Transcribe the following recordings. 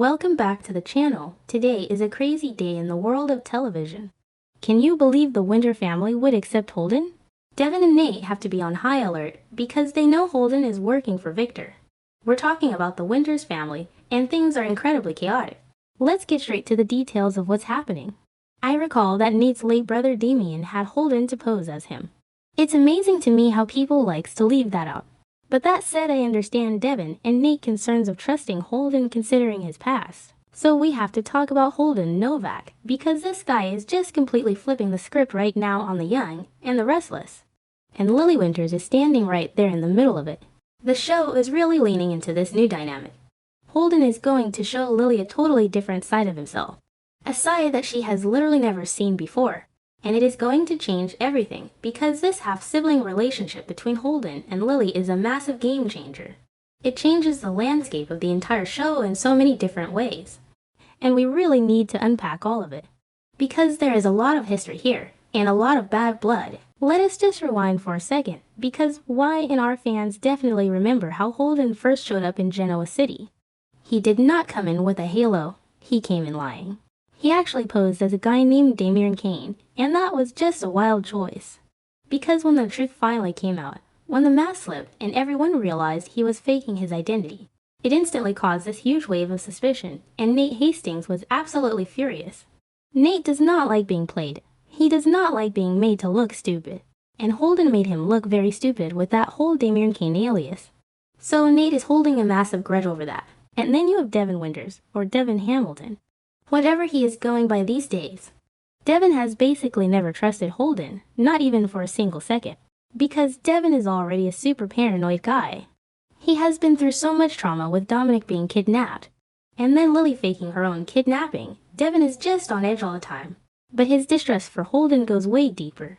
Welcome back to the channel. Today is a crazy day in the world of television. Can you believe the Winter family would accept Holden? Devin and Nate have to be on high alert because they know Holden is working for Victor. We're talking about the Winters family, and things are incredibly chaotic. Let's get straight to the details of what's happening. I recall that Nate's late brother Damien had Holden to pose as him. It's amazing to me how people likes to leave that out. But that said, I understand Devin and Nate concerns of trusting Holden considering his past. So we have to talk about Holden Novak, because this guy is just completely flipping the script right now on the young and the restless. And Lily Winters is standing right there in the middle of it. The show is really leaning into this new dynamic. Holden is going to show Lily a totally different side of himself. A side that she has literally never seen before. And it is going to change everything, because this half-sibling relationship between Holden and Lily is a massive game changer. It changes the landscape of the entire show in so many different ways. And we really need to unpack all of it. Because there is a lot of history here, and a lot of bad blood. Let us just rewind for a second, because why and our fans definitely remember how Holden first showed up in Genoa City. He did not come in with a halo, he came in lying. He actually posed as a guy named Damien Kane, and that was just a wild choice. Because when the truth finally came out, when the mask slipped and everyone realized he was faking his identity, it instantly caused this huge wave of suspicion, and Nate Hastings was absolutely furious. Nate does not like being played. He does not like being made to look stupid. And Holden made him look very stupid with that whole Damien Kane alias. So Nate is holding a massive grudge over that. And then you have Devin Winters, or Devin Hamilton. Whatever he is going by these days. Devin has basically never trusted Holden, not even for a single second. Because Devin is already a super paranoid guy. He has been through so much trauma with Dominic being kidnapped. And then Lily faking her own kidnapping. Devin is just on edge all the time. But his distrust for Holden goes way deeper.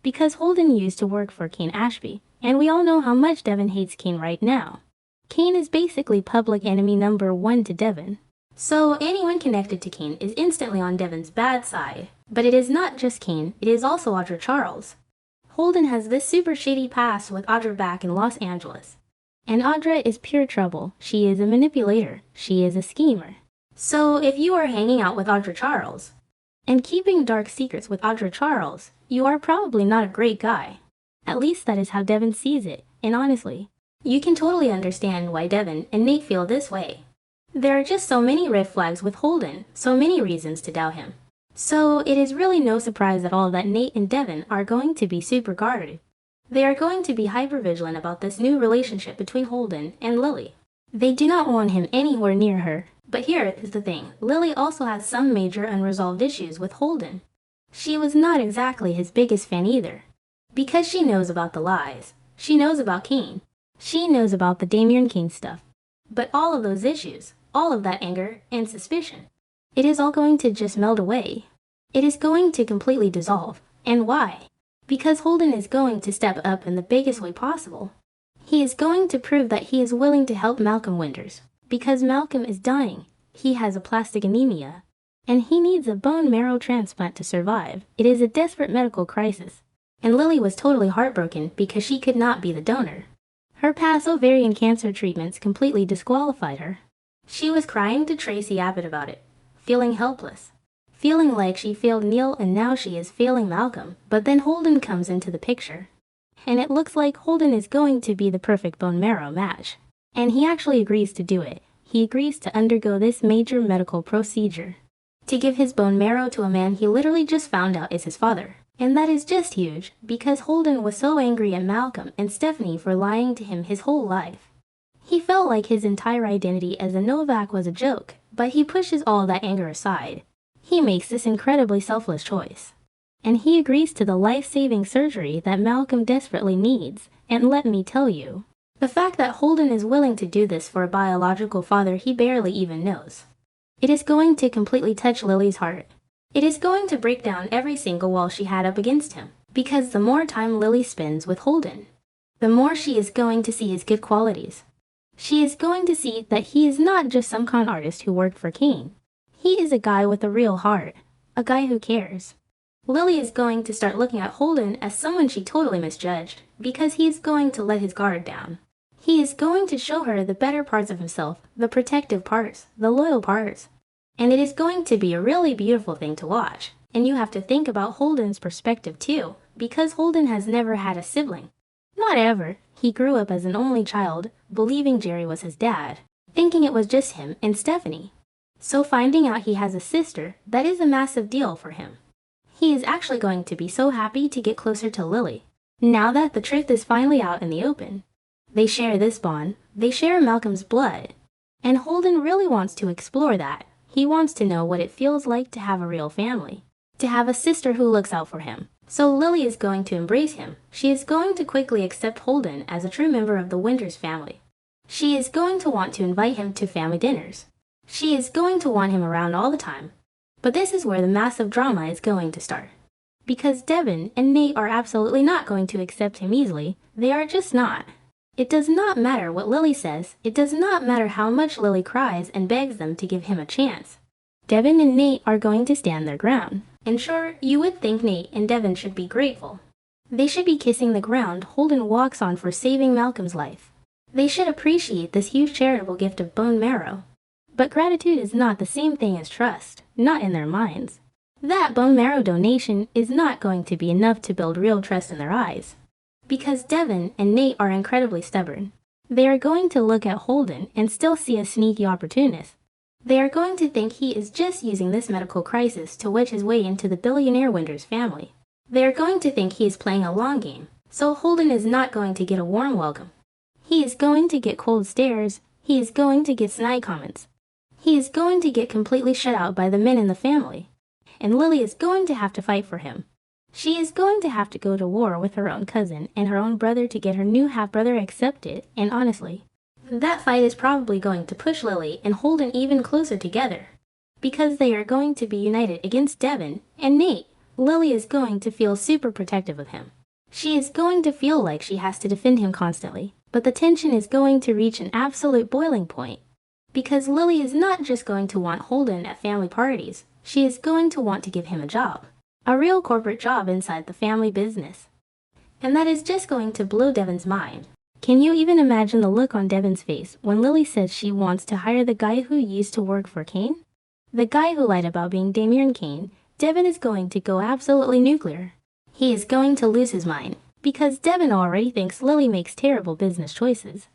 Because Holden used to work for Kane Ashby, and we all know how much Devin hates Kane right now. Kane is basically public enemy number 1 to Devin. So anyone connected to Kane is instantly on Devin's bad side. But it is not just Kane, it is also Audra Charles. Holden has this super shady past with Audra back in Los Angeles. And Audra is pure trouble. She is a manipulator. She is a schemer. So if you are hanging out with Audra Charles, and keeping dark secrets with Audra Charles, you are probably not a great guy. At least that is how Devin sees it, and honestly, you can totally understand why Devin and Nate feel this way. There are just so many red flags with Holden, so many reasons to doubt him. So it is really no surprise at all that Nate and Devin are going to be super guarded. They are going to be hyper-vigilant about this new relationship between Holden and Lily. They do not want him anywhere near her. But here is the thing, Lily also has some major unresolved issues with Holden. She was not exactly his biggest fan either. Because she knows about the lies. She knows about Kane. She knows about the Damien Kane stuff. But all of those issues, all of that anger and suspicion, it is all going to just melt away. It is going to completely dissolve. And why? Because Holden is going to step up in the biggest way possible. He is going to prove that he is willing to help Malcolm Winters. Because Malcolm is dying. He has aplastic anemia. And he needs a bone marrow transplant to survive. It is a desperate medical crisis. And Lily was totally heartbroken because she could not be the donor. Her past ovarian cancer treatments completely disqualified her. She was crying to Tracy Abbott about it. Feeling helpless. Feeling like she failed Neil and now she is failing Malcolm. But then Holden comes into the picture. And it looks like Holden is going to be the perfect bone marrow match. And he actually agrees to do it. He agrees to undergo this major medical procedure. To give his bone marrow to a man he literally just found out is his father. And that is just huge, because Holden was so angry at Malcolm and Stephanie for lying to him his whole life. He felt like his entire identity as a Novak was a joke, but he pushes all that anger aside. He makes this incredibly selfless choice. And he agrees to the life-saving surgery that Malcolm desperately needs, and let me tell you, the fact that Holden is willing to do this for a biological father he barely even knows. It is going to completely touch Lily's heart. It is going to break down every single wall she had up against him. Because the more time Lily spends with Holden, the more she is going to see his good qualities. She is going to see that he is not just some con artist who worked for Kane. He is a guy with a real heart. A guy who cares. Lily is going to start looking at Holden as someone she totally misjudged, because he is going to let his guard down. He is going to show her the better parts of himself, the protective parts, the loyal parts. And it is going to be a really beautiful thing to watch. And you have to think about Holden's perspective too, because Holden has never had a sibling. Not ever. He grew up as an only child, believing Jerry was his dad, thinking it was just him and Stephanie. So finding out he has a sister, that is a massive deal for him. He is actually going to be so happy to get closer to Lily. Now that the truth is finally out in the open. They share this bond, they share Malcolm's blood. And Holden really wants to explore that. He wants to know what it feels like to have a real family, to have a sister who looks out for him. So Lily is going to embrace him. She is going to quickly accept Holden as a true member of the Winters family. She is going to want to invite him to family dinners. She is going to want him around all the time. But this is where the massive drama is going to start. Because Devin and Nate are absolutely not going to accept him easily. They are just not. It does not matter what Lily says. It does not matter how much Lily cries and begs them to give him a chance. Devin and Nate are going to stand their ground. And sure, you would think Nate and Devin should be grateful. They should be kissing the ground Holden walks on for saving Malcolm's life. They should appreciate this huge charitable gift of bone marrow. But gratitude is not the same thing as trust, not in their minds. That bone marrow donation is not going to be enough to build real trust in their eyes. Because Devin and Nate are incredibly stubborn. They are going to look at Holden and still see a sneaky opportunist. They are going to think he is just using this medical crisis to wedge his way into the billionaire Winters family. They are going to think he is playing a long game, so Holden is not going to get a warm welcome. He is going to get cold stares. He is going to get snide comments. He is going to get completely shut out by the men in the family. And Lily is going to have to fight for him. She is going to have to go to war with her own cousin and her own brother to get her new half-brother accepted, and honestly, that fight is probably going to push Lily and Holden even closer together. Because they are going to be united against Devin and Nate, Lily is going to feel super protective of him. She is going to feel like she has to defend him constantly, but the tension is going to reach an absolute boiling point. Because Lily is not just going to want Holden at family parties, she is going to want to give him a job. A real corporate job inside the family business. And that is just going to blow Devin's mind. Can you even imagine the look on Devin's face when Lily says she wants to hire the guy who used to work for Kane? The guy who lied about being Damian Kane. Devin is going to go absolutely nuclear. He is going to lose his mind, because Devin already thinks Lily makes terrible business choices.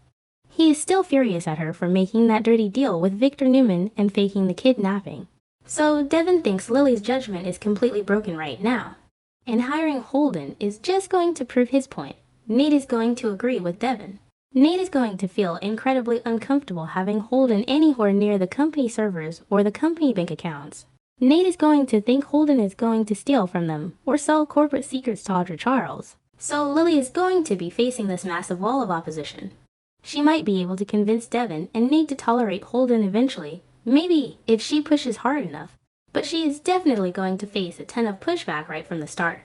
He is still furious at her for making that dirty deal with Victor Newman and faking the kidnapping. So Devin thinks Lily's judgment is completely broken right now. And hiring Holden is just going to prove his point. Nate is going to agree with Devin. Nate is going to feel incredibly uncomfortable having Holden anywhere near the company servers or the company bank accounts. Nate is going to think Holden is going to steal from them or sell corporate secrets to Audra Charles. So Lily is going to be facing this massive wall of opposition. She might be able to convince Devin and Nate to tolerate Holden eventually. Maybe, if she pushes hard enough. But she is definitely going to face a ton of pushback right from the start.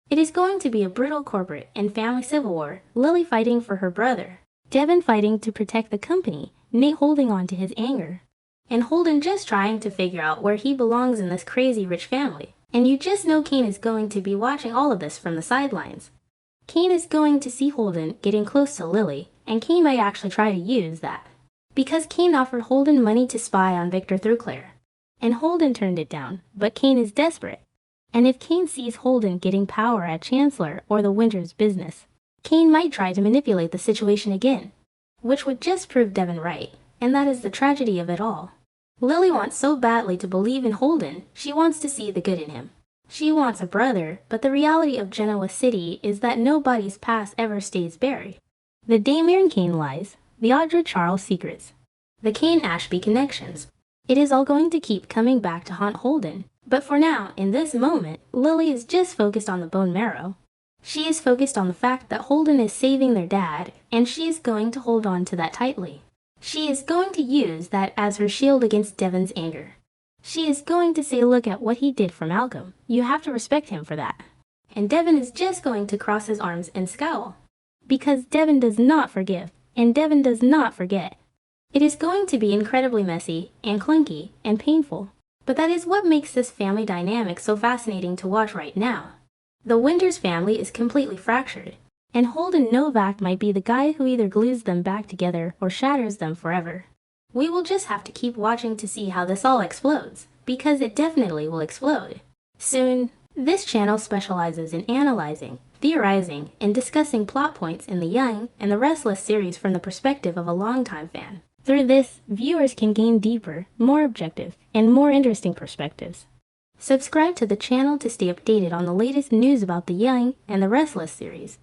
It is going to be a brutal corporate and family civil war, Lily fighting for her brother, Devin fighting to protect the company, Nate holding on to his anger, and Holden just trying to figure out where he belongs in this crazy rich family. And you just know Kane is going to be watching all of this from the sidelines. Kane is going to see Holden getting close to Lily, and Kane might actually try to use that. Because Kane offered Holden money to spy on Victor through Claire. And Holden turned it down, but Kane is desperate. And if Kane sees Holden getting power at Chancellor or the Winters business, Kane might try to manipulate the situation again, which would just prove Devin right, and that is the tragedy of it all. Lily wants so badly to believe in Holden, she wants to see the good in him. She wants a brother, but the reality of Genoa City is that nobody's past ever stays buried. The Damian Kane lies, the Audra Charles secrets, the Kane-Ashby connections. It is all going to keep coming back to haunt Holden. But for now, in this moment, Lily is just focused on the bone marrow. She is focused on the fact that Holden is saving their dad, and she is going to hold on to that tightly. She is going to use that as her shield against Devin's anger. She is going to say, look at what he did for Malcolm. You have to respect him for that. And Devin is just going to cross his arms and scowl. Because Devin does not forgive, and Devin does not forget. It is going to be incredibly messy, and clunky, and painful. But that is what makes this family dynamic so fascinating to watch right now. The Winters family is completely fractured. And Holden Novak might be the guy who either glues them back together or shatters them forever. We will just have to keep watching to see how this all explodes, because it definitely will explode. Soon. This channel specializes in analyzing, theorizing, and discussing plot points in the Young and the Restless series from the perspective of a longtime fan. Through this, viewers can gain deeper, more objective, and more interesting perspectives. Subscribe to the channel to stay updated on the latest news about the Young and the Restless series.